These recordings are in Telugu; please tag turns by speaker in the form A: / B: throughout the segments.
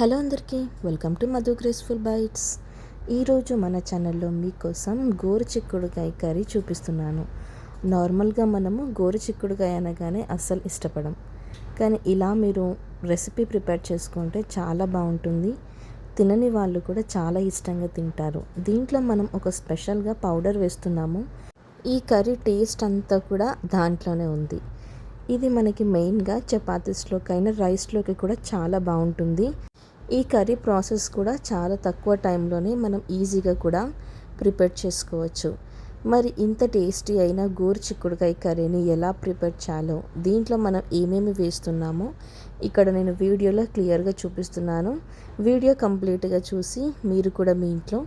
A: హలో అందరికీ, welcome to Madhu graceful bytes. ఈరోజు మన ఛానల్లో మీకోసం గోరుచిక్కుడుకాయ కర్రీ చూపిస్తున్నాను. నార్మల్గా మనము గోరుచిక్కుడుకాయ అనగానే అస్సలు ఇష్టపడం, కానీ ఇలా మీరు రెసిపీ ప్రిపేర్ చేసుకుంటే చాలా బాగుంటుంది. తినని వాళ్ళు కూడా చాలా ఇష్టంగా తింటారు. దీంట్లో మనం ఒక స్పెషల్గా పౌడర్ వేస్తున్నాము. ఈ కర్రీ టేస్ట్ అంతా కూడా దాంట్లోనే ఉంది. ఇది మనకి మెయిన్గా చపాతీస్లోకైనా రైస్లోకి కూడా చాలా బాగుంటుంది. ఈ కర్రీ ప్రాసెస్ కూడా చాలా తక్కువ టైంలోనే మనం ఈజీగా కూడా ప్రిపేర్ చేసుకోవచ్చు. మరి ఇంత టేస్టీ అయిన గోరుచిక్కుడుకాయ కర్రీని ఎలా ప్రిపేర్ చేయాలో, దీంట్లో మనం ఏమేమి వేస్తున్నామో ఇక్కడ నేను వీడియోలో క్లియర్గా చూపిస్తున్నాను. వీడియో కంప్లీట్గా చూసి మీరు కూడా మీ ఇంట్లో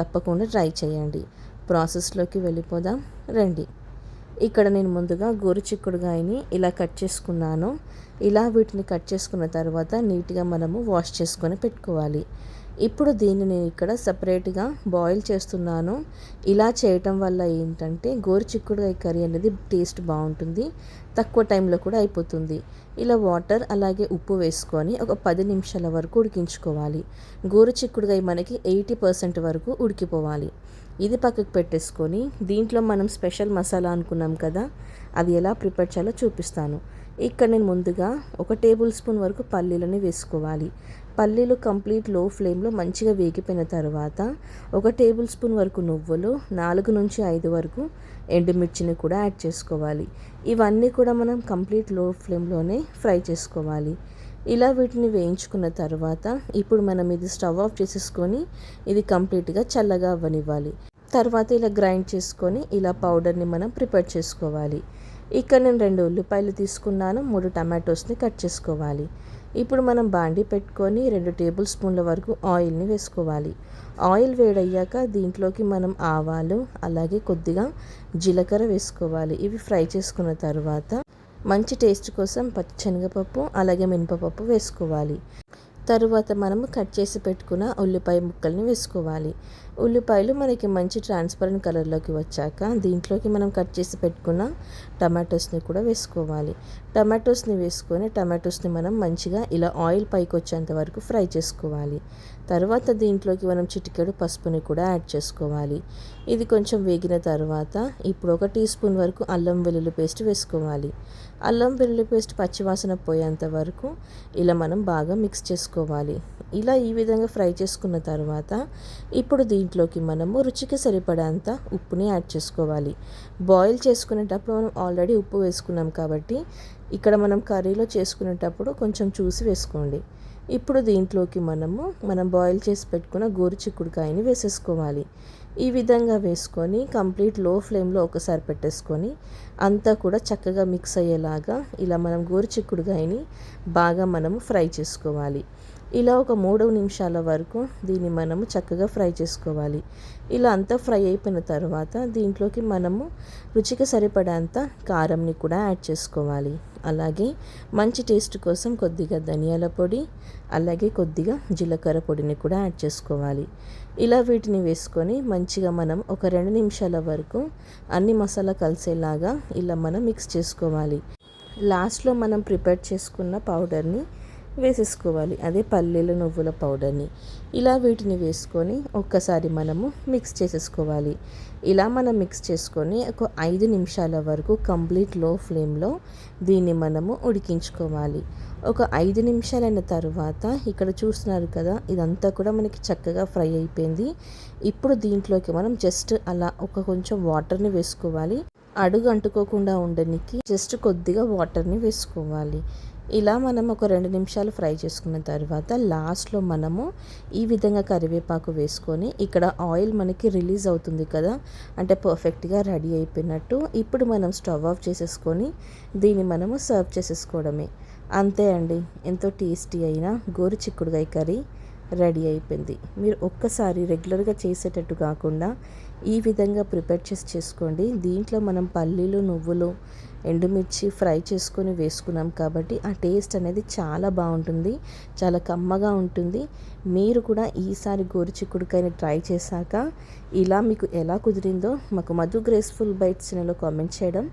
A: తప్పకుండా ట్రై చేయండి. ప్రాసెస్లోకి వెళ్ళిపోదాం రండి. ఇక్కడ నేను ముందుగా గోరుచిక్కుడుకాయని ఇలా కట్ చేసుకున్నాను. ఇలా వీటిని కట్ చేసుకున్న తర్వాత నీట్గా మనము వాష్ చేసుకొని పెట్టుకోవాలి. ఇప్పుడు దీన్ని నేను ఇక్కడ సపరేట్గా బాయిల్ చేస్తున్నాను. ఇలా చేయటం వల్ల ఏంటంటే గోరుచిక్కుడుకాయ కర్రీ అనేది టేస్ట్ బాగుంటుంది, తక్కువ టైంలో కూడా అయిపోతుంది. ఇలా వాటర్ అలాగే ఉప్పు వేసుకొని ఒక 10 నిమిషాల వరకు ఉడికించుకోవాలి. గోరుచిక్కుడుకాయ మనకి 80% వరకు ఉడికిపోవాలి. ఇది పక్కకు పెట్టేసుకొని దీంట్లో మనం స్పెషల్ మసాలా అనుకున్నాం కదా, అది ఎలా ప్రిపేర్ చేయాలో చూపిస్తాను. ఇక్కడ నేను ముందుగా 1 టేబుల్ స్పూన్ వరకు పల్లీలని వేసుకోవాలి. పల్లీలు కంప్లీట్ లో ఫ్లేమ్లో మంచిగా వేగిపోయిన తర్వాత 1 టేబుల్ స్పూన్ వరకు నువ్వులు, 4 నుంచి 5 వరకు ఎండుమిర్చిని కూడా యాడ్ చేసుకోవాలి. ఇవన్నీ కూడా మనం కంప్లీట్ లో ఫ్లేమ్లోనే ఫ్రై చేసుకోవాలి. ఇలా వీటిని వేయించుకున్న తర్వాత ఇప్పుడు మనం ఇది స్టవ్ ఆఫ్ చేసేసుకొని ఇది కంప్లీట్గా చల్లగా అవ్వనివ్వాలి. తర్వాత ఇలా గ్రైండ్ చేసుకొని ఇలా పౌడర్ని మనం ప్రిపేర్ చేసుకోవాలి. ఇక్కడ నేను 2 ఉల్లిపాయలు తీసుకున్నాను, 3 టమాటోస్ని కట్ చేసుకోవాలి. ఇప్పుడు మనం బాండి పెట్టుకొని 2 టేబుల్ స్పూన్ల వరకు ఆయిల్ని వేసుకోవాలి. ఆయిల్ వేడయ్యాక దీంట్లోకి మనం ఆవాలు అలాగే కొద్దిగా జీలకర్ర వేసుకోవాలి. ఇవి ఫ్రై చేసుకున్న తర్వాత మంచి టేస్ట్ కోసం పచ్చిశనగపప్పు అలాగే మినపప్పు వేసుకోవాలి. తరువాత మనము కట్ చేసి పెట్టుకున్న ఉల్లిపాయ ముక్కల్ని వేసుకోవాలి. ఉల్లిపాయలు మనకి మంచి ట్రాన్స్పరెంట్ కలర్లోకి వచ్చాక దీంట్లోకి మనం కట్ చేసి పెట్టుకున్న టమాటోస్ని కూడా వేసుకోవాలి. టమాటోస్ని వేసుకొని టమాటోస్ని మనం మంచిగా ఇలా ఆయిల్ పైకి వచ్చేంత వరకు ఫ్రై చేసుకోవాలి. తర్వాత దీంట్లోకి మనం చిటికెడు పసుపుని కూడా యాడ్ చేసుకోవాలి. ఇది కొంచెం వేగిన తర్వాత ఇప్పుడు 1 టీ స్పూన్ వరకు అల్లం వెల్లుల్లి పేస్ట్ వేసుకోవాలి. అల్లం వెల్లుల్లి పేస్ట్ పచ్చివాసన పోయేంత వరకు ఇలా మనం బాగా మిక్స్ చేసుకోవాలి. ఇలా ఈ విధంగా ఫ్రై చేసుకున్న తర్వాత ఇప్పుడు దీంట్లోకి మనము రుచికి సరిపడేంత ఉప్పుని యాడ్ చేసుకోవాలి. బాయిల్ చేసుకునేటప్పుడు మనం ఆల్రెడీ ఉప్పు వేసుకున్నాం కాబట్టి ఇక్కడ మనం కర్రీలో చేసుకునేటప్పుడు కొంచెం చూసి వేసుకోండి. ఇప్పుడు దీంట్లోకి మనం బాయిల్ చేసి పెట్టుకున్న గోరుచిక్కుడుకాయని వేసేసుకోవాలి. ఈ విధంగా వేసుకొని కంప్లీట్ లో ఫ్లేమ్లో ఒకసారి పెట్టేసుకొని అంతా కూడా చక్కగా మిక్స్ అయ్యేలాగా ఇలా మనం గోరుచిక్కుడుకాయని బాగా మనము ఫ్రై చేసుకోవాలి. ఇలా ఒక 3 నిమిషాల వరకు దీన్ని మనము చక్కగా ఫ్రై చేసుకోవాలి. ఇలా అంతా ఫ్రై అయిపోయిన తర్వాత దీంట్లోకి మనము రుచికి సరిపడేంత కారంని కూడా యాడ్ చేసుకోవాలి. అలాగే మంచి టేస్ట్ కోసం కొద్దిగా ధనియాల పొడి అలాగే కొద్దిగా జీలకర్ర పొడిని కూడా యాడ్ చేసుకోవాలి. ఇలా వీటిని వేసుకొని మంచిగా మనం ఒక 2 నిమిషాల వరకు అన్ని మసాలా కలిసేలాగా ఇలా మనం మిక్స్ చేసుకోవాలి. లాస్ట్లో మనం ప్రిపేర్ చేసుకున్న పౌడర్ని వేసేసుకోవాలి, అదే పల్లీలు నువ్వుల పౌడర్ని. ఇలా వీటిని వేసుకొని ఒక్కసారి మనము మిక్స్ చేసేసుకోవాలి. ఇలా మనం మిక్స్ చేసుకొని ఒక 5 నిమిషాల వరకు కంప్లీట్ లో ఫ్లేమ్లో దీన్ని మనము ఉడికించుకోవాలి. ఒక 5 నిమిషాలైన తర్వాత ఇక్కడ చూస్తున్నారు కదా, ఇదంతా కూడా మనకి చక్కగా ఫ్రై అయిపోయింది. ఇప్పుడు దీంట్లోకి మనం జస్ట్ అలా కొంచెం వాటర్ని వేసుకోవాలి. అడుగు అంటుకోకుండా ఉండడానికి జస్ట్ కొద్దిగా వాటర్ని వేసుకోవాలి. ఇలా మనం ఒక 2 నిమిషాలు ఫ్రై చేసుకున్న తర్వాత లాస్ట్లో మనము ఈ విధంగా కరివేపాకు వేసుకొని ఇక్కడ ఆయిల్ మనకి రిలీజ్ అవుతుంది కదా, అంటే పర్ఫెక్ట్గా రెడీ అయిపోయినట్టు. ఇప్పుడు మనం స్టవ్ ఆఫ్ చేసేసుకొని దీన్ని మనము సర్వ్ చేసేసుకోవడమే. అంతే అండి, ఎంతో టేస్టీ అయిన గోరుచిక్కుడుకాయ కర్రీ రెడీ అయిపోయింది. మీరు ఒక్కసారి రెగ్యులర్గా చేసేటట్టు కాకుండా ఈ విధంగా ప్రిపేర్ చేసి చేసుకోండి. దీంట్లో మనం పల్లీలు నువ్వులు ఎండుమిర్చి ఫ్రై చేసుకొని వేసుకున్నాం కాబట్టి ఆ టేస్ట్ అనేది చాలా బాగుంటుంది, చాలా కమ్మగా ఉంటుంది. మీరు కూడా ఈసారి గోరుచిక్కుడుకాయని ట్రై చేశాక ఇలా మీకు ఎలా కుదిరిందో మాకు మధు గ్రేస్ఫుల్ బైట్స్ ఛానల్లో కామెంట్ చేయడం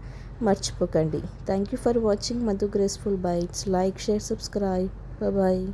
A: మర్చిపోకండి. Thank you for watching Madhu graceful bites. Like, share, subscribe. Bye.